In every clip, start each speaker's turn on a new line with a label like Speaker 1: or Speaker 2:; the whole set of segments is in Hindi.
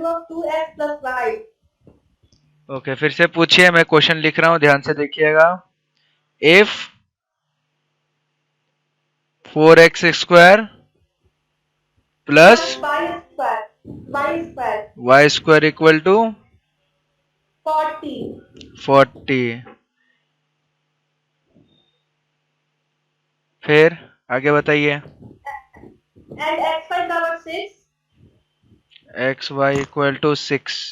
Speaker 1: value of 2x plus y.
Speaker 2: Okay, फिर से पूछिए, मैं क्वेश्चन लिख रहा हूँ, ध्यान से देखिएगा। If 4x square plus
Speaker 1: y square
Speaker 2: y square equal to
Speaker 1: 40
Speaker 2: 40, फिर आगे बताइए।
Speaker 1: and xy power 6.
Speaker 2: xy इक्वल टू 6,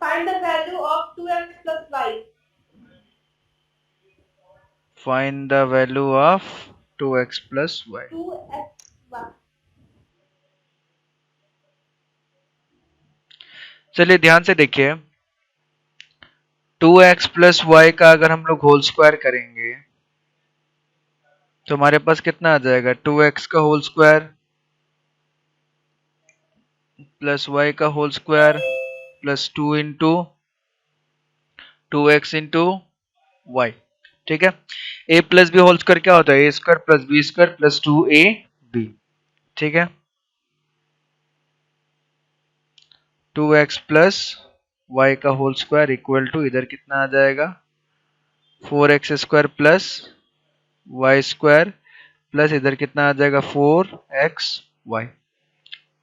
Speaker 1: Find the value of 2x plus y.
Speaker 2: Find the value of 2x plus y।
Speaker 1: 2x y.
Speaker 2: चलिए ध्यान से देखिए, 2x प्लस वाई का अगर हम लोग होल स्क्वायर करेंगे तो हमारे पास कितना आ जाएगा, 2x का होल स्क्वायर प्लस वाई का whole square plus 2 into 2x into Y. ठीक है, a plus B whole square क्या होता है, A square plus B square plus 2ab। ठीक है, 2x प्लस वाई का होल स्क्वायर इक्वल टू इधर कितना आ जाएगा, 4x square plus Y square plus इधर कितना आ जाएगा, 4xy।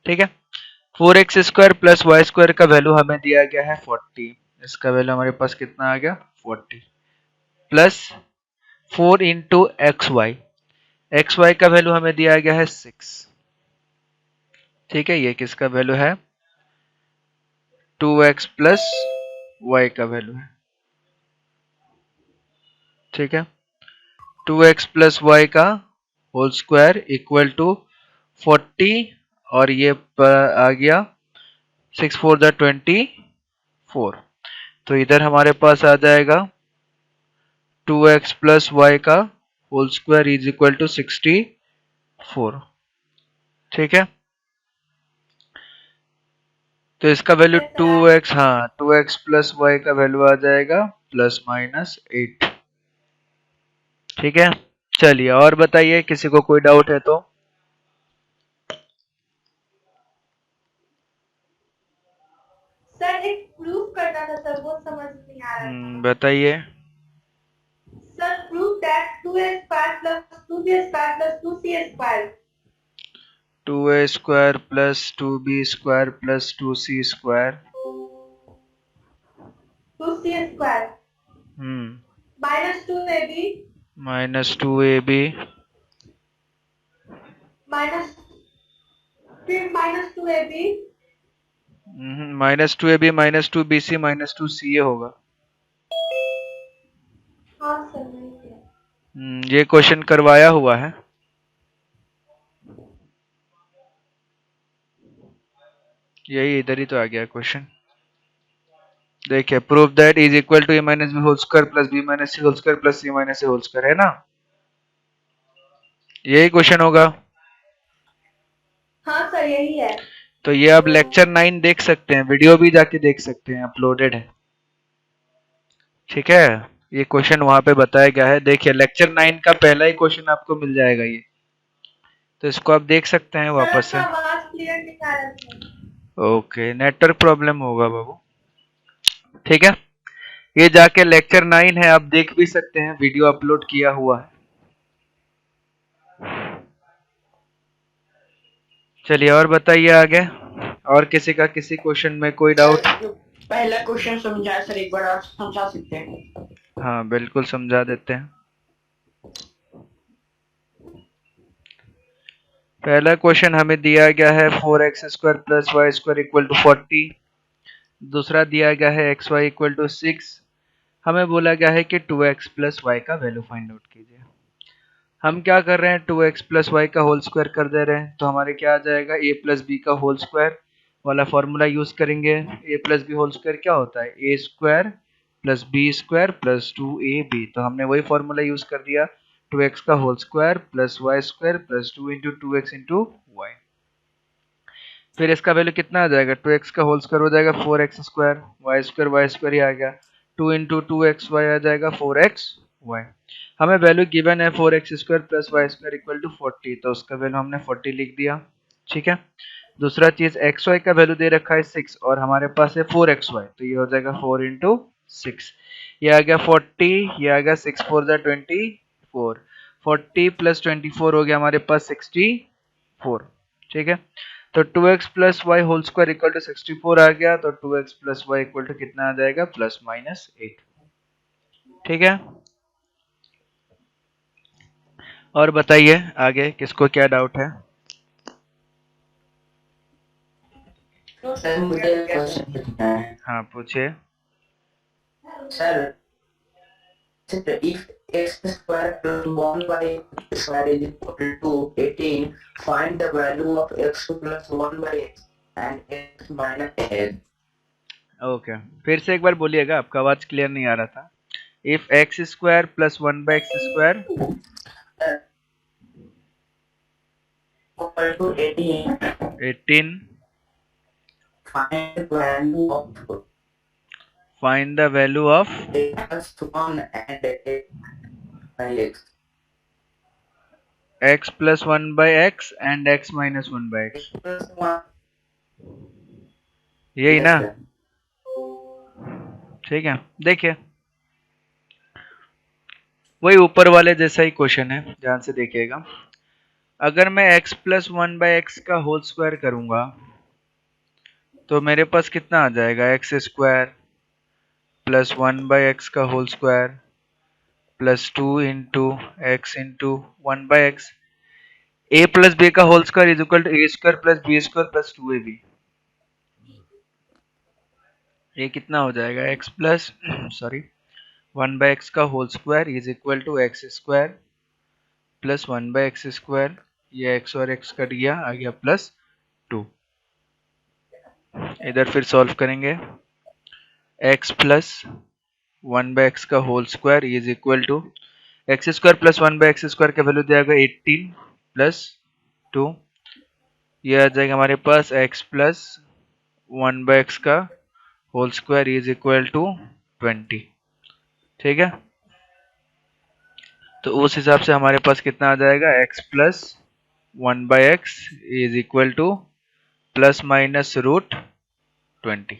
Speaker 2: ठीक है, 4x square plus Y square का वैल्यू हमें दिया गया है 40, इसका वैल्यू हमारे पास कितना आ गया 40, plus 4 into X Y, X Y का वैल्यू हमें दिया गया है 6। ठीक है, ये किसका वैल्यू है, 2x प्लस वाई का वैल्यू है। ठीक है, 2x प्लस वाई का होल स्क्वायर इक्वल टू 40 और ये आ गया 6 4 द 24, तो इधर हमारे पास आ जाएगा 2x प्लस वाई का whole square is equal to 64। ठीक है, तो इसका वैल्यू 2x, हाँ 2x प्लस वाई का वैल्यू आ जाएगा प्लस माइनस 8। ठीक है, चलिए और बताइए, किसी को कोई डाउट है तो।
Speaker 1: सर एक प्रूफ करना था सर, वो समझ नहीं आ रहा था।
Speaker 2: बताइए।
Speaker 1: Sir proof that 2a square plus 2b square plus 2c square.
Speaker 2: 2a square plus 2b square plus 2c square
Speaker 1: 2c square minus 2ab
Speaker 2: minus 2ab
Speaker 1: minus फिर minus 2ab
Speaker 2: minus 2ab minus 2bc minus 2ca होगा।
Speaker 1: हाँ सर नहीं है।
Speaker 2: ये क्वेश्चन करवाया हुआ है, यही इधर ही तो आ गया क्वेश्चन। देखिए, proof that is equal to A minus B whole square plus B minus C whole square plus C minus C whole square, है ना, यही क्वेश्चन होगा।
Speaker 1: हाँ सर यही है।
Speaker 2: तो ये आप लेक्चर 9 देख सकते हैं, वीडियो भी जाके देख सकते हैं, अपलोडेड है। ठीक है, ये क्वेश्चन वहां पे बताया गया है, देखिए लेक्चर 9 का पहला ही क्वेश्चन आपको मिल जाएगा ये, तो इसको आप देख सकते हैं वापस से।
Speaker 1: आवाज क्लियर नहीं आ रहा है।
Speaker 2: ओके, नेटवर्क प्रॉब्लम होगा बाबू। ठीक है, ये जाके लेक्चर 9 है, आप देख भी सकते हैं, वीडियो अपलोड किया हुआ है। चलिए और बताइए आगे, और किसी का किसी क्वेश्चन में कोई डाउट।
Speaker 3: पहला क्वेश्चन समझा सर, एक बार समझा सकते हैं।
Speaker 2: हाँ बिल्कुल समझा देते हैं। पहला क्वेश्चन हमें दिया गया है 4x square plus Y square equal to 40, दूसरा दिया गया है एक्स वाई इक्वल टू 6, हमें बोला गया है कि 2x प्लस वाई का वैल्यू फाइंड आउट कीजिए। हम क्या कर रहे हैं, 2x प्लस वाई का होल स्क्वायर कर दे रहे हैं, तो हमारे क्या आ जाएगा, a प्लस बी का होल स्क्वायर वाला फॉर्मूला यूज करेंगे। a plus B whole square क्या होता है, a square plus B square plus 2ab, तो हमने वही फॉर्मूला यूज कर दिया, 2x का whole square plus Y square plus 2 into 2x into Y. फिर इसका वैल्यू कितना आ जाएगा, 2x का होल स्क्वायर हो जाएगा 4x स्क्वायर, वाई स्क्वायर ही आ गया, 2 इंटू 2xy आ जाएगा 4xy। हमें वैल्यू गिवन है 4x square plus Y square equal to 40, तो उसका वैल्यू हमने 40 लिख दिया। ठीक है, दूसरा चीज एक्स वाई का वैल्यू दे रखा है 6 और हमारे पास है 4xy, तो ये हो जाएगा 4 इंटू 6। ये आ गया 40, ये आ गया 6 4 जा 24, 40 प्लस 24 हो गया हमारे पास 64। ठीक है, तो 2x plus Y whole square equal to 64 आ गया, तो 2x plus Y equal to कितना आ जाएगा, प्लस माइनस 8। ठीक है, और बताइए आगे किसको क्या डाउट है।
Speaker 3: सर मुझे क्वेश्चन पूछना है।
Speaker 2: हाँ पूछिए।
Speaker 3: Sir if x square plus 1 by x square is equal to 18, find the value of x plus 1 by x and x minus x.
Speaker 2: Okay, फिर से एक बार बोलिएगा, आपका आवाज क्लियर नहीं आ रहा था। If x square plus 1 by X square
Speaker 3: Equal to 18,
Speaker 2: 18,
Speaker 3: find the value of
Speaker 2: find the value of
Speaker 3: x plus 1 and x by x.
Speaker 2: x plus 1 by x and x minus 1 by X,
Speaker 3: x plus 1.
Speaker 2: यही
Speaker 3: Yes,
Speaker 2: ना।
Speaker 3: sir.
Speaker 2: ठीक है, देखिए वही ऊपर वाले जैसा ही क्वेश्चन है, ध्यान से देखिएगा। अगर मैं x प्लस 1 बाई एक्स का होल स्क्वायर करूंगा तो मेरे पास कितना आ जाएगा, X square plus 1 by X का whole square plus 2 into X into 1 by X. A plus B का whole square is equal to A square plus B square plus 2ab। ये कितना हो जाएगा, X plus sorry 1 by X का whole square is equal to X square plus 1 by X square, ये एक्स और एक्स कट गया, आ गया प्लस 2। इधर फिर सॉल्व करेंगे, एक्स प्लस 1 बाई एक्स का whole square is equal to X square plus 1 by X square का वैल्यू दिया गया 18 प्लस 2, ये आ जाएगा हमारे पास एक्स प्लस 1 बाई एक्स का whole square is equal to 20। ठीक है, तो उस हिसाब से हमारे पास कितना आ जाएगा, x plus 1 by X is equal to plus minus root 20।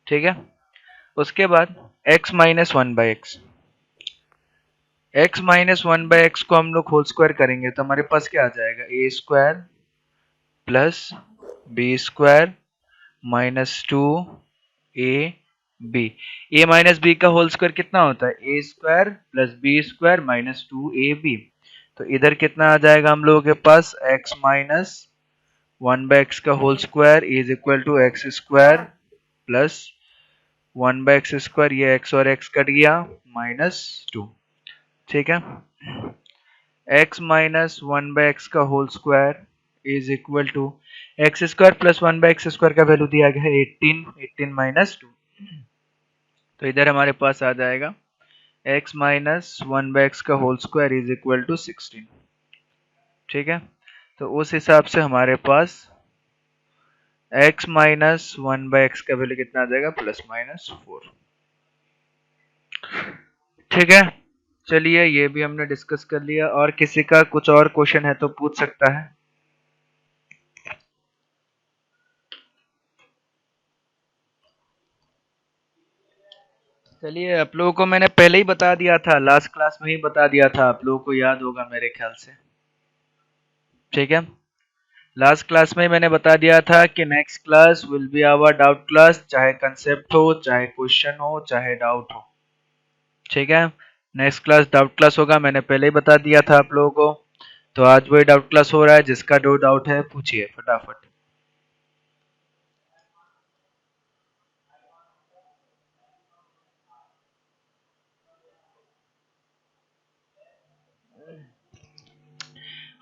Speaker 2: ठीक है, उसके बाद x minus 1 by X, x minus 1 by X को हम लोग होल स्क्वायर करेंगे तो हमारे पास क्या आ जाएगा, A square plus B square minus 2 A B. A minus B का होल स्क्वायर कितना होता है, A square plus B square minus 2ab। तो इधर कितना आ जाएगा हम लोगों के पास, x माइनस 1 बाई एक्स का whole square is equal to X square plus 1 by X square, ये x और x कट गया माइनस 2। ठीक है, x माइनस 1 बाई एक्स का whole square is equal to X square plus 1 by X square का वैल्यू दिया गया है 18 माइनस 2, तो इधर हमारे पास आ जाएगा x माइनस 1 बाई एक्स का whole square is equal to 16। ठीक है, तो उस हिसाब से हमारे पास x माइनस 1 बाई एक्स का वैल्यू कितना आ जाएगा, प्लस माइनस 4। ठीक है, चलिए ये भी हमने डिस्कस कर लिया, और किसी का कुछ और क्वेश्चन है तो पूछ सकता है। चलिए, आप लोगों को मैंने पहले ही बता दिया था, लास्ट क्लास में ही बता दिया था, आप लोगों को याद होगा मेरे ख्याल से। ठीक है, लास्ट क्लास में मैंने बता दिया था कि next class will be our doubt class, चाहे कंसेप्ट हो, चाहे क्वेश्चन हो, चाहे डाउट हो। ठीक है, नेक्स्ट क्लास डाउट क्लास होगा, मैंने पहले ही बता दिया था आप लोगों को। तो आज वही डाउट क्लास हो रहा है, जिसका जो डाउट है पूछिए फटाफट।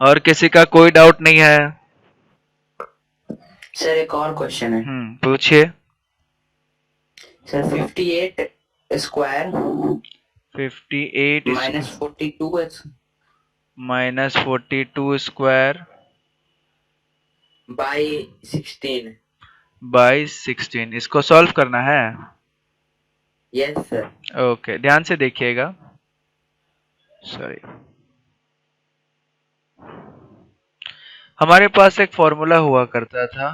Speaker 2: और किसी का कोई डाउट नहीं है?
Speaker 3: सर एक और क्वेश्चन है।
Speaker 2: पूछिए।
Speaker 3: Sir 58 square
Speaker 2: 58
Speaker 3: minus 42
Speaker 2: minus 42 square
Speaker 3: by 16।
Speaker 2: By 16, इसको सॉल्व करना है।
Speaker 3: Yes sir.
Speaker 2: ओके, ध्यान से देखिएगा। सॉरी, हमारे पास एक फॉर्मूला हुआ करता था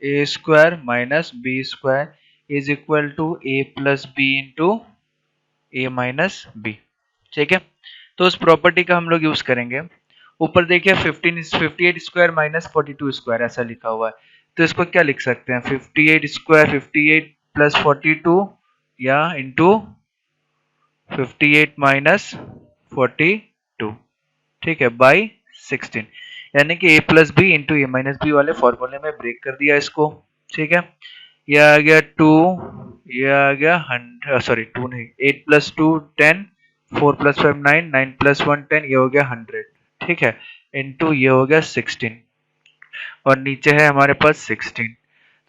Speaker 2: A square minus B square is equal to A plus B into A minus B. ठीक है, तो उस प्रॉपर्टी का हम लोग यूज करेंगे। ऊपर देखिए 58 स्क्वायर माइनस 42 स्क्वायर ऐसा लिखा हुआ है, तो इसको क्या लिख सकते हैं 58 स्क्वायर 58 प्लस 42 या इंटू 58 माइनस 42, ठीक है, बाई 16, यानी कि a plus B into A minus B वाले फॉर्मूले में ब्रेक कर दिया इसको। ठीक है, ये आ गया 2, ये आ गया 100, सॉरी 2 नहीं, 8 प्लस 2 10, 4 प्लस 5 9, 9 प्लस 1 10, ये हो गया 100। ठीक है, इंटू ये हो गया 16 और नीचे है हमारे पास 16,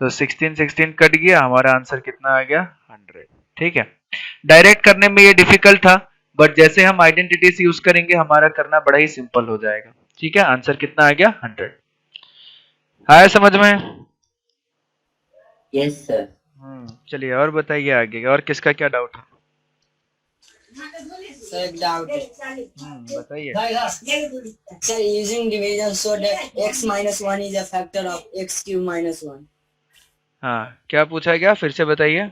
Speaker 2: तो 16 कट गया, हमारा आंसर कितना आ गया 100। ठीक है, डायरेक्ट करने में ये डिफिकल्ट था, बट जैसे हम आइडेंटिटीज यूज करेंगे हमारा करना बड़ा ही सिंपल हो जाएगा। ठीक है, आंसर कितना आ गया 100। आया समझ में?
Speaker 3: Yes sir.
Speaker 2: चलिए और बताइए आगे, और किसका क्या डाउट है?
Speaker 4: सर एक डाउट है
Speaker 2: बताइए।
Speaker 4: Sir, using division so that x minus 1 is a factor of x cube minus 1.
Speaker 2: हाँ, क्या पूछा गया, फिर से बताइए।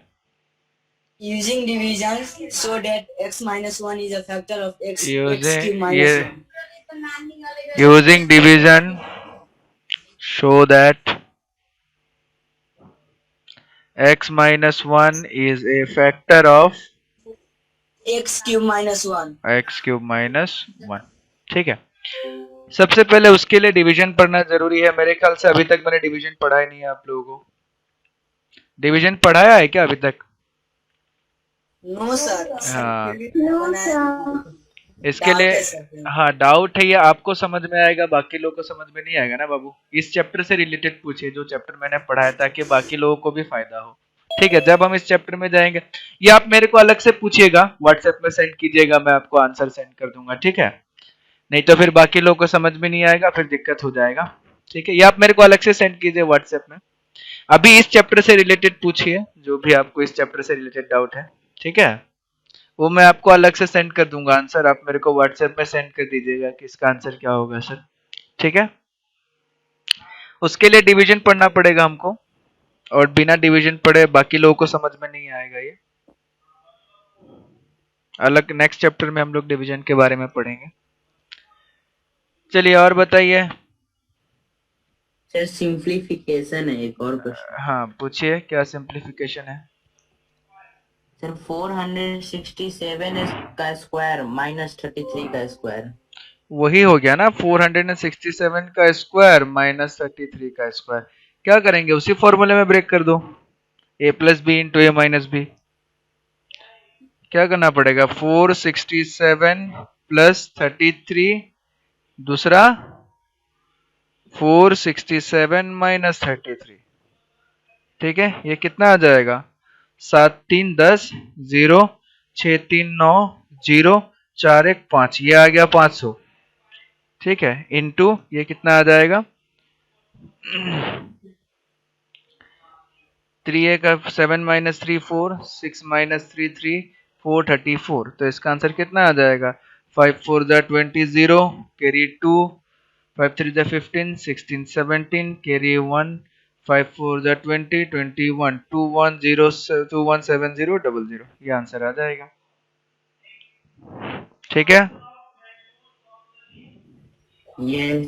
Speaker 4: Using division so that x minus 1 is a factor of x cube minus
Speaker 2: ये
Speaker 4: 1.
Speaker 2: Using division show that x minus 1 is a factor of
Speaker 4: x cube minus 1.
Speaker 2: x cube minus 1। ठीक है, सबसे पहले उसके लिए डिवीजन पढ़ना जरूरी है। मेरे ख्याल से अभी तक मैंने डिवीजन पढ़ा ही नहीं है। आप लोगों को डिवीजन पढ़ाया है क्या अभी तक?
Speaker 4: No sir.
Speaker 2: हाँ,
Speaker 1: No, sir.
Speaker 2: इसके लिए हाँ डाउट है, ये आपको समझ में आएगा, बाकी लोगों को समझ में नहीं आएगा ना बाबू। इस चैप्टर से रिलेटेड पूछिए, जो चैप्टर मैंने पढ़ाया, ताकि बाकी लोगों को भी फायदा हो। ठीक है, जब हम इस चैप्टर में जाएंगे, ये आप मेरे को अलग से पूछिएगा, व्हाट्सएप में सेंड कीजिएगा, मैं आपको आंसर सेंड कर दूंगा। ठीक है, नहीं तो फिर बाकी लोगों को समझ में नहीं आएगा, फिर दिक्कत हो जाएगा। ठीक है, ये आप मेरे को अलग से सेंड कीजिए व्हाट्सएप में। अभी इस चैप्टर से रिलेटेड पूछिए, जो भी आपको इस चैप्टर से रिलेटेड डाउट है। ठीक है, वो मैं आपको अलग से सेंड कर दूंगा आंसर, आप मेरे को व्हाट्सएप में सेंड कर दीजिएगा कि इसका आंसर क्या होगा सर। ठीक है, उसके लिए डिवीजन पढ़ना पड़ेगा हमको, और बिना डिवीजन पढ़े बाकी लोगों को समझ में नहीं आएगा। ये अलग नेक्स्ट चैप्टर में हम लोग डिवीजन के बारे में पढ़ेंगे। चलिए और बताइए।
Speaker 3: सर सिंप्लीफिकेशन है एक और क्वेश्चन।
Speaker 2: हाँ पूछिए, क्या सिंप्लीफिकेशन है?
Speaker 3: सर 467 का स्क्वायर माइनस 33 का स्क्वायर।
Speaker 2: वही हो गया ना, 467 का स्क्वायर माइनस 33 का स्क्वायर। क्या करेंगे, उसी फॉर्मूले में ब्रेक कर दो, a plus B into A minus B. क्या करना पड़ेगा, 467 प्लस 33, दूसरा 467 माइनस 33। ठीक है, ये कितना आ जाएगा, 7 3 10 0 6 3 9 0 4 1 5, ये आ गया 500। ठीक है, इनटू ये कितना आ जाएगा 3 का 7 माइनस 3 4 6 माइनस 3 3 4 34, तो इसका आंसर कितना आ जाएगा 5 4 20 0 कैरी 2 5 3 15 16 17 कैरी 1 5 4 20 21 2 1 0 2 1 7 0 00, ये आंसर आ जाएगा। ठीक है,
Speaker 3: यस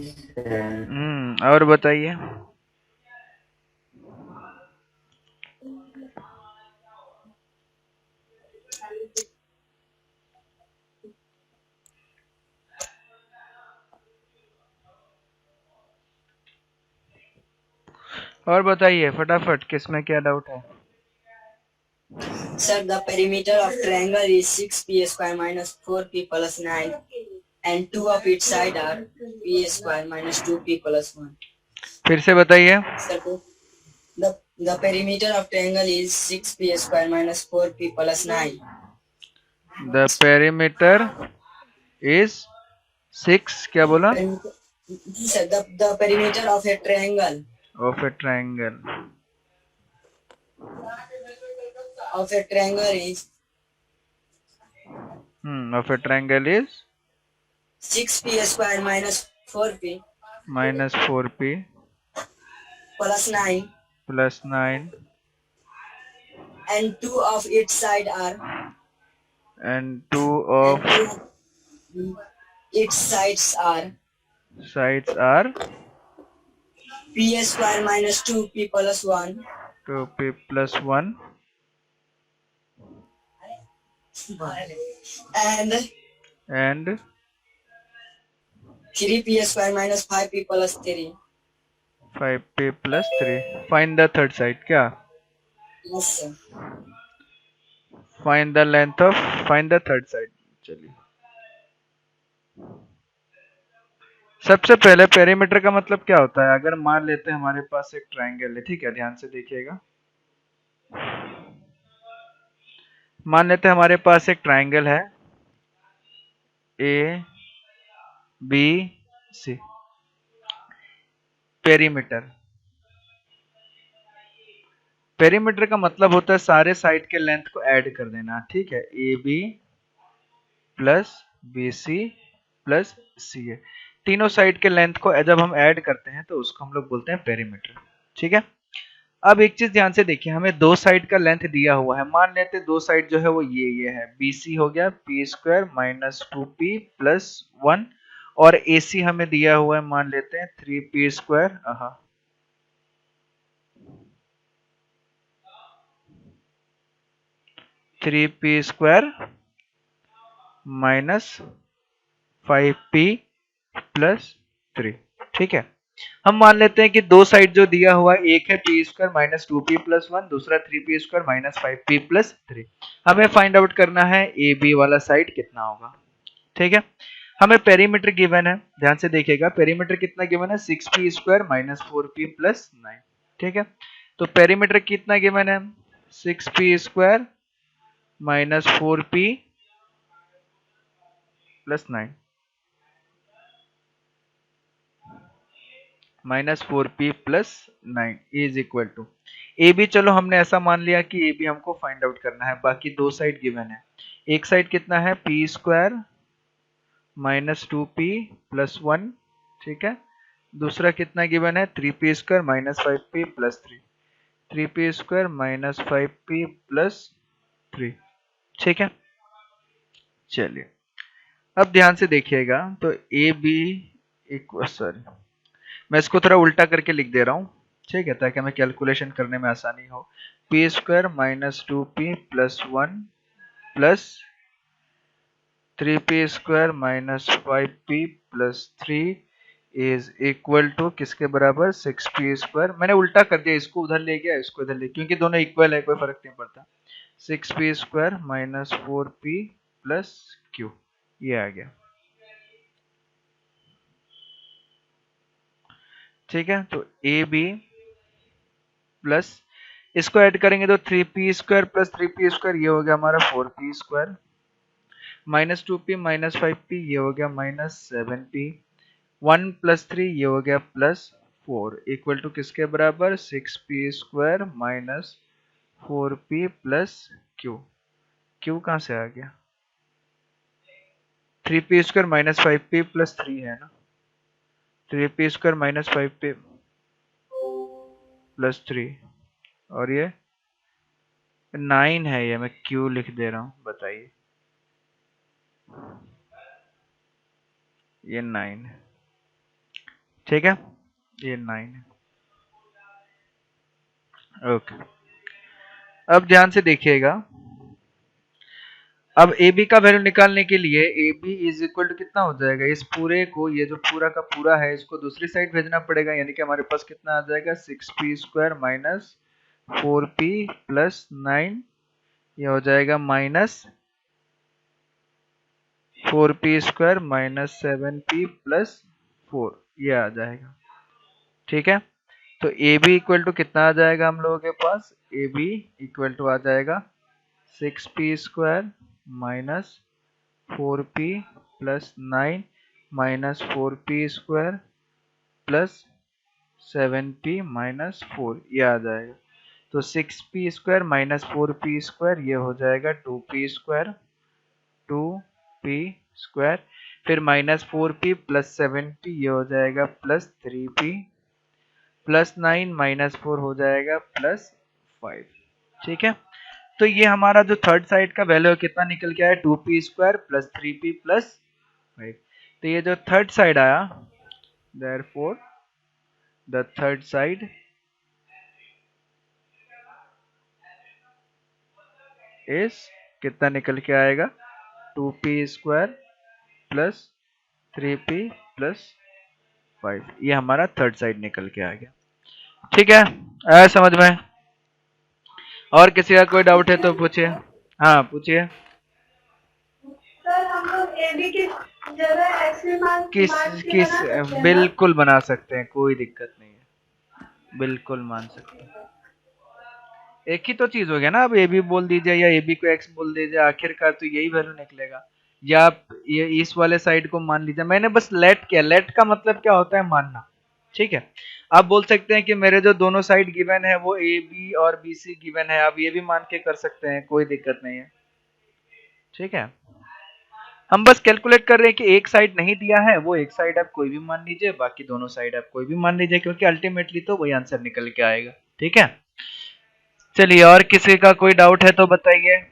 Speaker 2: और बताइए। और बताइए फटाफट, किसमें क्या डाउट है?
Speaker 4: Sir, the perimeter of triangle is 6p square minus 4p plus 9 and two of its side are p square minus 2p plus 1.
Speaker 2: फिर से बताइए।
Speaker 4: Sir, the perimeter of triangle is 6p square minus 4p plus 9.
Speaker 2: The perimeter is 6, क्या बोला?
Speaker 4: Sir, the perimeter of a triangle
Speaker 2: of A triangle
Speaker 4: is
Speaker 2: of A triangle is
Speaker 4: 6p square minus 4p
Speaker 2: minus 4p
Speaker 4: plus 9
Speaker 2: plus 9
Speaker 4: and 2 of its side are
Speaker 2: and 2 of
Speaker 4: its sides are
Speaker 2: sides are
Speaker 4: p square minus 2p plus 1
Speaker 2: 2p plus 1
Speaker 4: and
Speaker 2: and
Speaker 4: 3p square minus 5p plus 3.
Speaker 2: 5p plus 3. Find the third side. क्या?
Speaker 4: Yes, sir.
Speaker 2: Find the length of find the third side. चलिए, सबसे पहले पेरीमीटर का मतलब क्या होता है? अगर मान लेते हैं हमारे पास एक ट्रायंगल है, ठीक है, ध्यान से देखिएगा। मान लेते हैं हमारे पास एक ट्रायंगल है A B C. Perimeter perimeter का मतलब होता है सारे साइड के लेंथ को ऐड कर देना, ठीक है। A B plus B C plus C A, तीनों साइड के लेंथ को जब हम ऐड करते हैं तो उसको हम लोग बोलते हैं पेरीमीटर, ठीक है। अब एक चीज ध्यान से देखिए, हमें दो साइड का लेंथ दिया हुआ है। मान लेते दो साइड जो है वो ये है, BC हो गया P square minus 2p plus 1 और AC हमें दिया हुआ है, मान लेते हैं 3p square 3p square minus 5p plus 3, ठीक है। हम मान लेते हैं कि दो साइड जो दिया हुआ है, एक है P square minus 2p plus 1, दूसरा 3p square minus 5p plus 3। हमें फाइंड आउट करना है ए बी वाला साइड कितना होगा, ठीक है। हमें पेरीमीटर गिवन है, ध्यान से देखिएगा, पेरीमीटर कितना गिवन है 6p square minus 4p plus 9, ठीक है। तो पेरीमीटर कितना गिवन है 6p square minus 4p plus 9 minus 4p plus 9 is equal to A B. चलो हमने ऐसा मान लिया कि ए बी हमको फाइंड आउट करना है, बाकी दो साइड गिवन है। एक साइड कितना है p square minus 2p plus 1, ठीक है। दूसरा कितना गिवन है 3p square minus 5p plus 3, 3p square minus 5p plus 3, ठीक है। चलिए अब ध्यान से देखिएगा, तो ए बी इक्वल, सॉरी मैं इसको थोड़ा उल्टा करके लिख दे रहा हूँ, ठीक है, ताकि हमें कैलकुलेशन करने में आसानी हो। P square minus 2p plus 1 plus 3p square minus 5p plus 3 is equal to किसके बराबर 6p स्क्वायर। मैंने उल्टा कर दिया, इसको उधर ले गया, इसको इधर ले, क्योंकि दोनों इक्वल है, कोई फर्क नहीं पड़ता। 6p square minus 4p plus q, ये आ गया, ठीक है। तो ए बी प्लस इसको ऐड करेंगे तो 3p square plus 3p square, ये हो गया हमारा 4p square minus 2p minus 5p, ये हो गया माइनस 7p, 1 प्लस 3 ये हो गया प्लस 4 इक्वल टू किसके बराबर 6p square minus 4p plus q। q कहाँ से आ गया 3p square minus 5p plus 3 है ना, 3p square minus 5p plus 3 और ये 9 है, ये मैं q लिख दे रहा हूँ, बताइए ये 9 है, ठीक है, ये 9 है, ओके। अब ध्यान से देखिएगा, अब ए बी का वैल्यू निकालने के लिए A B is equal to कितना हो जाएगा, इस पूरे को, ये जो पूरा का पूरा है, इसको दूसरी साइड भेजना पड़ेगा, यानी कि हमारे पास कितना आ जाएगा 6p square minus 4p plus 9, ये हो जाएगा minus 4p square minus 7p plus 4, ये आ जाएगा, ठीक है। तो ए बी इक्वल टू कितना आ जाएगा हम लोगों के पास, ए बी इक्वल टू आ जाएगा 6p square minus 4p plus 9 minus 4p square plus 7p minus 4, ये आ जाएगा। तो 6p square minus 4p square, ये हो जाएगा 2p स्क्वायर 2p स्क्वायर। फिर -4p प्लस 7p, ये हो जाएगा +3p प्लस 9 -4 हो जाएगा +5। ठीक है, तो ये हमारा जो थर्ड साइड का वैल्यू कितना निकल के आया, 2p² प्लस 3p प्लस 5। तो ये जो थर्ड साइड आया, therefore the third side is कितना निकल के आएगा, 2p² प्लस 3p प्लस 5। ये हमारा थर्ड साइड निकल के आ गया। ठीक है, आया समझ में? और किसी का कोई डाउट है तो पूछिए। हाँ पूछिए।
Speaker 1: सर हम लोग AB की जगह एक्स मान
Speaker 2: किस
Speaker 1: मान के
Speaker 2: किस
Speaker 1: बना सकते हैं ना?
Speaker 2: बिल्कुल बना सकते हैं, कोई दिक्कत नहीं है, बिल्कुल मान सकते हैं। एक ही तो चीज हो गया ना, अब ए बी बोल दीजिए या ए बी को एक्स बोल दीजिए, आखिरकार तो यही वैल्यू निकलेगा। या आप ये इस वाले साइड को मान लीजिए, मैंने बस लेट किया। लेट का मतलब क्या होता है, मानना। ठीक है, आप बोल सकते हैं कि मेरे जो दोनों साइड गिवन है वो ए बी और बी सी गिवन है, आप ये भी मान के कर सकते हैं, कोई दिक्कत नहीं है। ठीक है, हम बस कैलकुलेट कर रहे हैं कि एक साइड नहीं दिया है, वो एक साइड आप कोई भी मान लीजिए, बाकी दोनों साइड आप कोई भी मान लीजिए, क्योंकि अल्टीमेटली तो वही आंसर निकल के आएगा। ठीक है, चलिए और किसी का कोई डाउट है तो बताइए।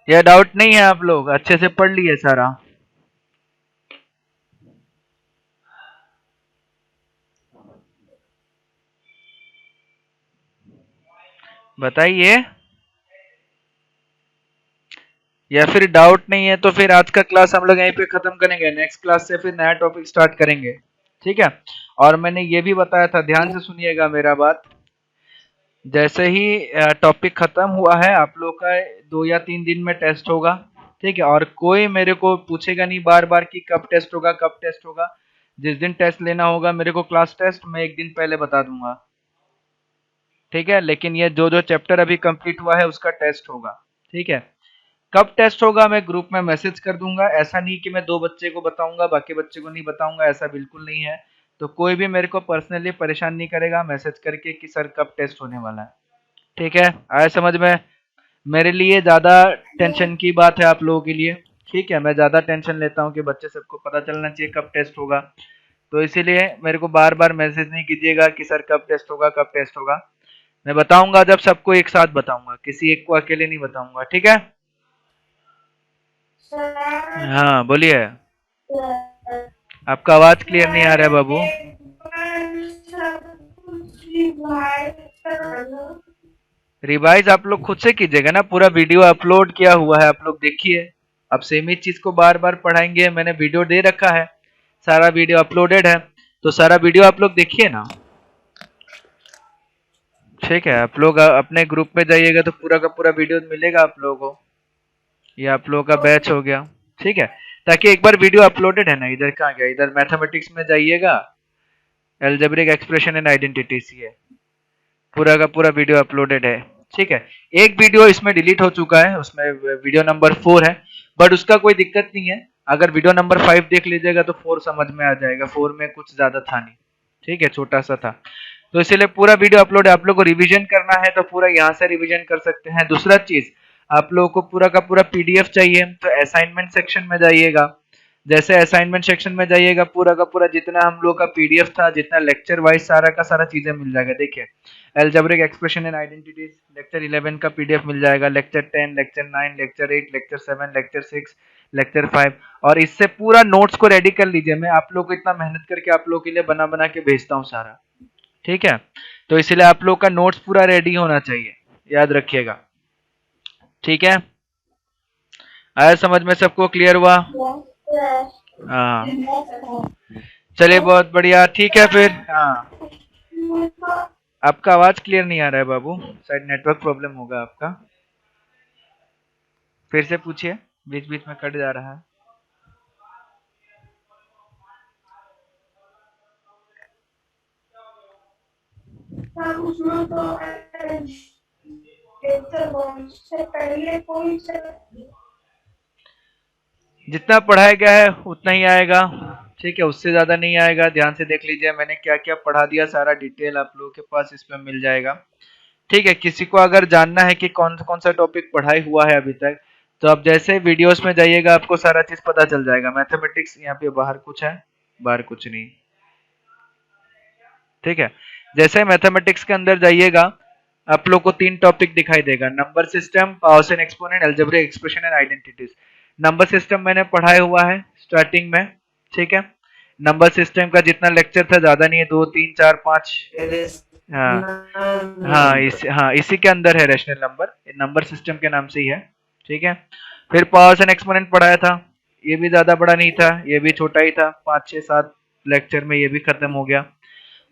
Speaker 2: या डाउट नहीं है, आप लोग अच्छे से पढ़ लिए सारा? बताइए। या फिर डाउट नहीं है तो फिर आज का क्लास हम लोग यहीं पे खत्म करेंगे, नेक्स्ट क्लास से फिर नया टॉपिक स्टार्ट करेंगे। ठीक है, और मैंने ये भी बताया था, ध्यान से सुनिएगा मेरा बात। जैसे ही टॉपिक खत्म हुआ है, आप लोग का 2 या 3 दिन में टेस्ट होगा। ठीक है, और कोई मेरे को पूछेगा नहीं बार बार कि कब टेस्ट होगा, कब टेस्ट होगा। जिस दिन टेस्ट लेना होगा मेरे को, क्लास टेस्ट, मैं एक दिन पहले बता दूंगा। ठीक है, लेकिन ये जो जो चैप्टर अभी कंप्लीट हुआ है उसका टेस्ट होगा। ठीक है, कब टेस्ट होगा मैं ग्रुप में मैसेज कर दूंगा। ऐसा नहीं कि मैं 2 बच्चे को बताऊंगा बाकी बच्चे को नहीं बताऊंगा, ऐसा बिल्कुल नहीं है। तो कोई भी मेरे को पर्सनली परेशान नहीं करेगा मैसेज करके कि सर कब टेस्ट होने वाला है। ठीक है, आया समझ में? मेरे लिए ज्यादा टेंशन की बात है आप लोगों के लिए। ठीक है, मैं ज्यादा टेंशन लेता हूँ कि बच्चे सबको पता चलना चाहिए कब टेस्ट होगा। तो इसीलिए मेरे को बार बार मैसेज नहीं कीजिएगा कि सर कब टेस्ट होगा, कब टेस्ट होगा। मैं बताऊंगा जब सबको एक साथ बताऊंगा, किसी एक को अकेले नहीं बताऊंगा। ठीक है,
Speaker 1: सर
Speaker 2: हाँ बोलिए। आपका आवाज क्लियर नहीं आ रहा है बाबू। रिवाइज आप लोग खुद से कीजिएगा ना, पूरा वीडियो अपलोड किया हुआ है, आप लोग देखिए। अब सेम ही चीज को बार बार पढ़ाएंगे, मैंने वीडियो दे रखा है, सारा वीडियो अपलोडेड है, तो सारा वीडियो आप लोग देखिए ना। ठीक है, आप लोग अपने ग्रुप में जाइएगा तो पूरा का पूरा वीडियो मिलेगा आप लोगों को। ये आप लोगों का बैच हो गया। ठीक है, ताकि एक बार वीडियो अपलोडेड है ना, इधर कहाँ गया, इधर मैथमेटिक्स में जाइएगा, अलजेब्रिक एक्सप्रेशन एंड आइडेंटिटीज, ये पूरा का पूरा वीडियो अपलोडेड है। ठीक है, एक वीडियो इसमें डिलीट हो चुका है, उसमें वीडियो नंबर 4 है, बट उसका कोई दिक्कत नहीं है। अगर वीडियो नंबर 5 देख लीजिएगा तो 4 समझ में आ जाएगा, 4 में कुछ ज्यादा था नहीं। ठीक है, छोटा सा था, तो इसीलिए पूरा वीडियो अपलोड है। आप लोग को रिवीजन करना है तो पूरा यहाँ से रिवीजन कर सकते हैं। दूसरा चीज, आप लोगों को पूरा का पूरा पीडीएफ चाहिए तो असाइनमेंट सेक्शन में जाइएगा। जैसे असाइनमेंट सेक्शन में जाइएगा, पूरा का पूरा जितना हम लोग का पीडीएफ था, जितना लेक्चर वाइज सारा का सारा चीजें मिल जाएगा। देखिए, algebraic expression and identities lecture 11 का पीडीएफ मिल जाएगा, lecture 10, lecture 9, lecture 8, lecture 7, lecture 6, lecture 5, और इससे पूरा नोट्स को रेडी कर लीजिए। मैं आप लोग को इतना मेहनत करके आप लोग के लिए बना बना के भेजता हूँ सारा। ठीक है, तो इसलिए आप लोग का नोट्स पूरा रेडी होना चाहिए, याद रखिएगा। ठीक है, आया समझ में? सबको क्लियर हुआ? हाँ, चलिए बहुत बढ़िया। ठीक है फिर। हाँ, आपका आवाज क्लियर नहीं आ रहा है बाबू, शायद नेटवर्क प्रॉब्लम होगा आपका। फिर से पूछिए, बीच बीच में कट जा रहा है।
Speaker 1: उसमें तो से पहले कोई
Speaker 2: जितना पढ़ाया गया है उतना ही आएगा। ठीक है, उससे ज्यादा नहीं आएगा। ध्यान से देख लीजिए मैंने क्या क्या पढ़ा दिया, सारा डिटेल आप लोगों के पास इसमें मिल जाएगा। ठीक है, किसी को अगर जानना है कि कौन कौन सा टॉपिक पढ़ाई हुआ है अभी तक, तो आप जैसे वीडियोस में जाइएगा आपको सारा चीज पता चल जाएगा। मैथमेटिक्स यहाँ पे बाहर कुछ है, बाहर कुछ नहीं। ठीक है, जैसे मैथमेटिक्स के अंदर जाइएगा आप लोग को 3 टॉपिक दिखाई देगा, number system, powers and exponent, algebraic expression and identities. Number system मैंने पढ़ाया हुआ है स्टार्टिंग में। ठीक है, नंबर सिस्टम का जितना लेक्चर था ज्यादा नहीं है, 2 3 4 5। हाँ, इसी के अंदर है रैशनल नंबर, नंबर सिस्टम के नाम से ही है। ठीक है, फिर पावर्स एंड एक्सपोनेंट पढ़ाया था, ये भी ज्यादा बड़ा नहीं था, ये भी छोटा ही था, 5 6 7 लेक्चर में ये भी खत्म हो गया।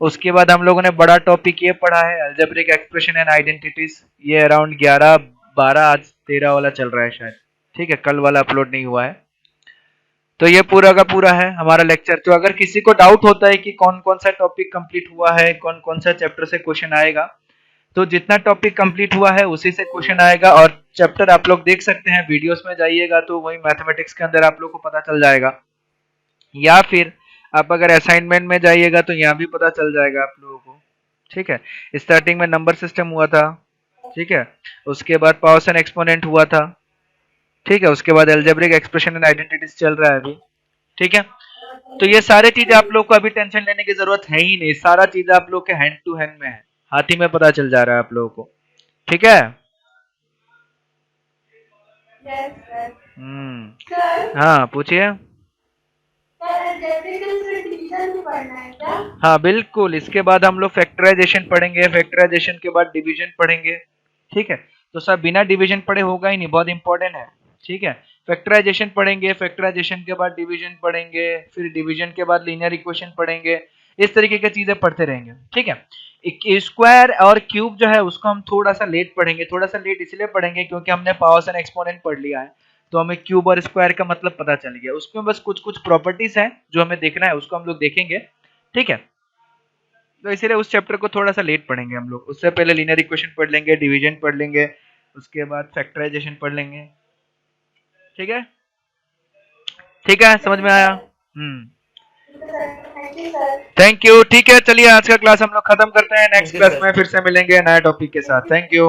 Speaker 2: उसके बाद हम लोगों ने बड़ा टॉपिक ये पढ़ा है अलजेब्रिक एक्सप्रेशन एंड आइडेंटिटीज, ये अराउंड 11 12 आज 13 वाला चल रहा है शायद। ठीक है, कल वाला अपलोड नहीं हुआ है। तो ये पूरा का पूरा है हमारा लेक्चर। तो अगर किसी को डाउट होता है कि कौन कौन सा टॉपिक कंप्लीट हुआ है, कौन कौन सा चैप्टर से क्वेश्चन आएगा, तो जितना टॉपिक कंप्लीट हुआ है उसी से क्वेश्चन आएगा। और चैप्टर आप लोग देख सकते हैं, वीडियोस में जाइएगा तो वही मैथमेटिक्स के अंदर आप लोग को पता चल जाएगा, या फिर आप अगर असाइनमेंट में जाइएगा तो यहाँ भी पता चल जाएगा आप लोगों को। ठीक है, स्टार्टिंग में नंबर सिस्टम हुआ था। ठीक है, उसके बाद पावर्स एंड एक्सपोनेंट हुआ था। ठीक है, उसके बाद अलजेब्रिक एक्सप्रेशन एंड आइडेंटिटीज चल रहा है अभी। ठीक है, तो ये सारे चीजें आप लोग को अभी टेंशन लेने की जरूरत है ही नहीं, सारा चीज आप लोग के हैंड टू हैंड में है, हाथ ही में पता चल जा रहा है आप लोगों को। ठीक है,
Speaker 1: Yes, sir.
Speaker 2: हम्म,
Speaker 1: Sir,
Speaker 2: हाँ पूछिए।
Speaker 1: algebraical से division भी पढ़ना है क्या?
Speaker 2: हाँ बिल्कुल, इसके बाद हम लोग फैक्टराइजेशन पढ़ेंगे, फैक्टराइजेशन के बाद डिवीजन पढ़ेंगे। ठीक है, तो सब बिना डिवीजन पढ़े होगा ही नहीं, बहुत इंपॉर्टेंट है। ठीक है, फैक्टराइजेशन पढ़ेंगे, फैक्टराइजेशन के बाद डिवीजन पढ़ेंगे, फिर डिवीजन के बाद लीनियर इक्वेशन पढ़ेंगे, इस तरीके की चीजें पढ़ते रहेंगे। ठीक है, स्क्वायर और क्यूब जो है उसको हम थोड़ा सा लेट पढ़ेंगे, थोड़ा सा लेट इसलिए पढ़ेंगे क्योंकि हमने पावर्स एंड एक्सपोनेंट पढ़ लिया है, तो हमें क्यूब और स्क्वायर का मतलब पता चल गया। उसमें बस कुछ कुछ प्रॉपर्टीज हैं जो हमें देखना है, उसको हम लोग देखेंगे। ठीक है, तो इसीलिए उस चैप्टर को थोड़ा सा लेट पढ़ेंगे हम लोग। उससे पहले लीनियर इक्वेशन पढ़ लेंगे, डिवीजन पढ़ लेंगे, उसके बाद फैक्टराइजेशन पढ़ लेंगे। ठीक है, ठीक है, समझ में आया?
Speaker 1: Thank you, sir.
Speaker 2: Thank you. ठीक है, चलिए आज का क्लास हम लोग खत्म करते हैं, next
Speaker 3: Thank you,
Speaker 2: class
Speaker 3: sir.
Speaker 2: में फिर से मिलेंगे नए टॉपिक के साथ। Thank you.